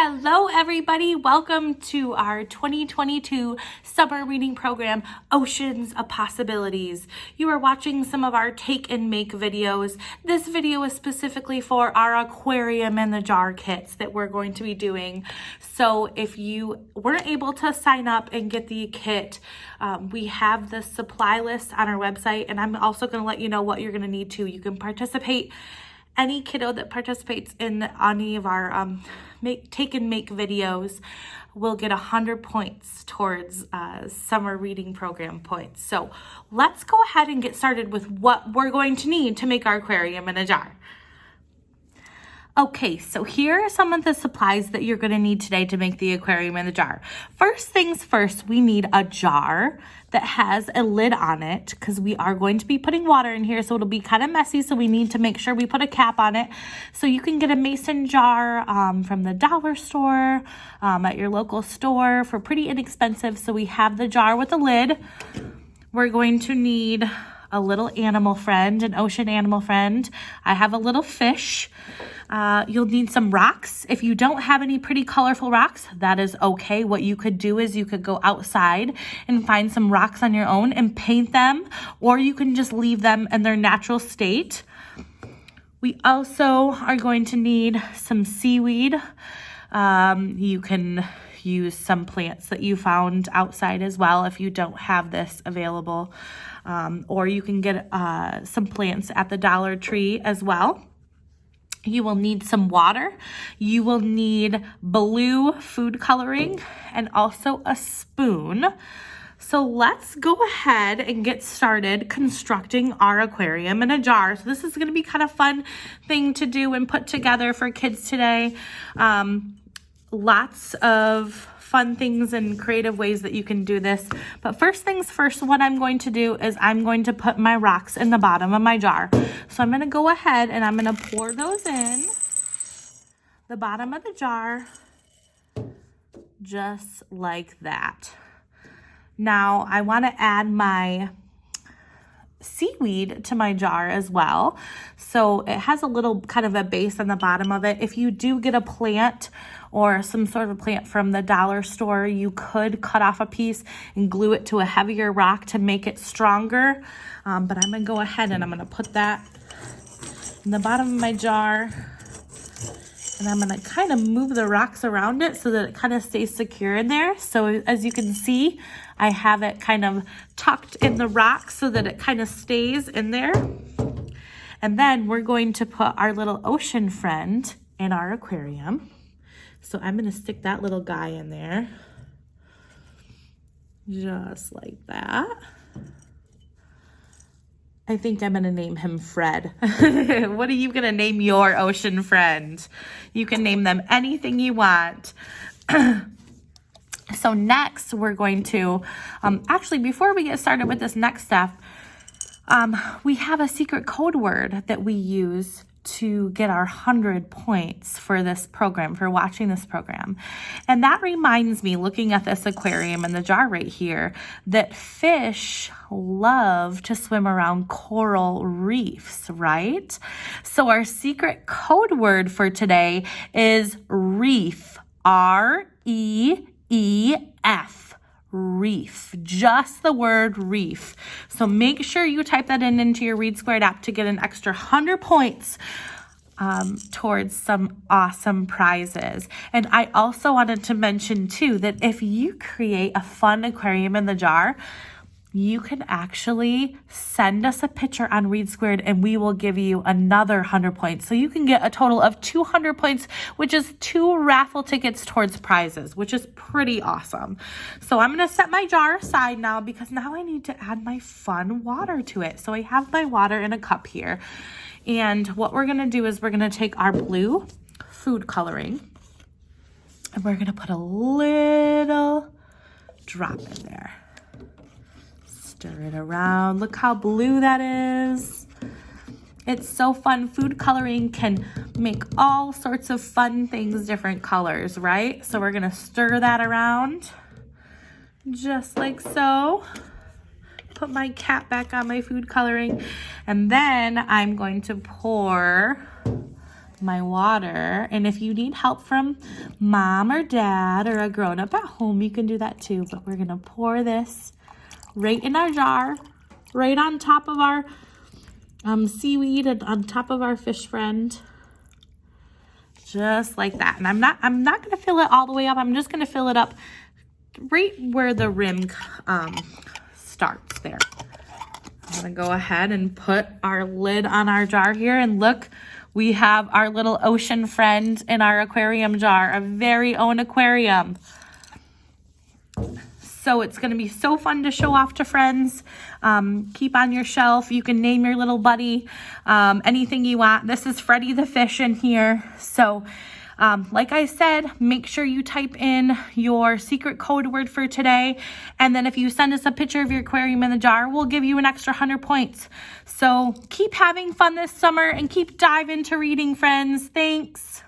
Hello everybody, welcome to our 2022 summer reading program, Oceans of Possibilities. You are watching some of our take and make videos. This video is specifically for our aquarium and the jar kits that we're going to be doing. So if you weren't able to sign up and get the kit, we have the supply list on our website, and I'm also going to let you know what you're going to need to. You can participate. Any kiddo that participates in any of our take and make videos will get 100 points towards summer reading program points. So let's go ahead and get started with what we're going to need to make our aquarium in a jar. Okay, so here are some of the supplies that you're going to need today to make the aquarium in the jar. First things first, we need a jar that has a lid on it because we are going to be putting water in here, so it'll be kind of messy, so we need to make sure we put a cap on it. So you can get a mason jar from the dollar store, at your local store for pretty inexpensive. So we have the jar with a lid. We're going to need a little animal friend, an ocean animal friend. I have a little fish. You'll need some rocks. If you don't have any pretty colorful rocks, that is okay. What you could do is you could go outside and find some rocks on your own and paint them, or you can just leave them in their natural state. We also are going to need some seaweed. You can use some plants that you found outside as well if you don't have this available. Or you can get some plants at the Dollar Tree as well. You will need some water. You will need blue food coloring and also a spoon. So let's go ahead and get started constructing our aquarium in a jar. So this is going to be kind of fun thing to do and put together for kids today. Lots of fun things and creative ways that you can do this. But first things first, what I'm going to do is I'm going to put my rocks in the bottom of my jar. So I'm going to go ahead and I'm going to pour those in the bottom of the jar, just like that. Now I want to add my seaweed to my jar as well. So it has a little kind of a base on the bottom of it. If you do get a plant or some sort of plant from the dollar store, you could cut off a piece and glue it to a heavier rock to make it stronger. But I'm gonna go ahead and I'm gonna put that in the bottom of my jar, and I'm gonna kind of move the rocks around it so that it kind of stays secure in there. So as you can see, I have it kind of tucked in the rock so that it kind of stays in there. And then we're going to put our little ocean friend in our aquarium. So I'm gonna stick that little guy in there, just like that. I think I'm gonna name him Fred. What are you gonna name your ocean friend? You can name them anything you want. So next we're going to, actually before we get started with this next step, we have a secret code word that we use to get our 100 points for this program, for watching this program. And that reminds me, looking at this aquarium in the jar right here, that fish love to swim around coral reefs, right? So our secret code word for today is reef, R-E-E-F. Reef, just the word reef. So make sure you type that into your Read Squared app to get an extra 100 points towards some awesome prizes. And I also wanted to mention too that if you create a fun aquarium in the jar, you can actually send us a picture on Read Squared and we will give you another 100 points. So you can get a total of 200 points, which is 2 raffle tickets towards prizes, which is pretty awesome. So I'm going to set my jar aside now because now I need to add my fun water to it. So I have my water in a cup here. And what we're going to do is we're going to take our blue food coloring and we're going to put a little drop in there. Stir it around. Look how blue that is. It's so fun. Food coloring can make all sorts of fun things different colors, right? So we're gonna stir that around just like so. Put my cap back on my food coloring, and then I'm going to pour my water. And if you need help from mom or dad or a grown-up at home, you can do that too. But we're gonna pour this right in our jar, right on top of our seaweed and on top of our fish friend. Just like that. And I'm not gonna fill it all the way up. I'm just gonna fill it up right where the rim starts there. I'm gonna go ahead and put our lid on our jar here, and look, we have our little ocean friend in our aquarium jar, our very own aquarium. So it's gonna be so fun to show off to friends. Keep on your shelf. You can name your little buddy anything you want. This is Freddie the fish in here. So like I said, make sure you type in your secret code word for today. And then if you send us a picture of your aquarium in the jar, we'll give you an extra 100 points. So keep having fun this summer and keep diving into reading, friends. Thanks.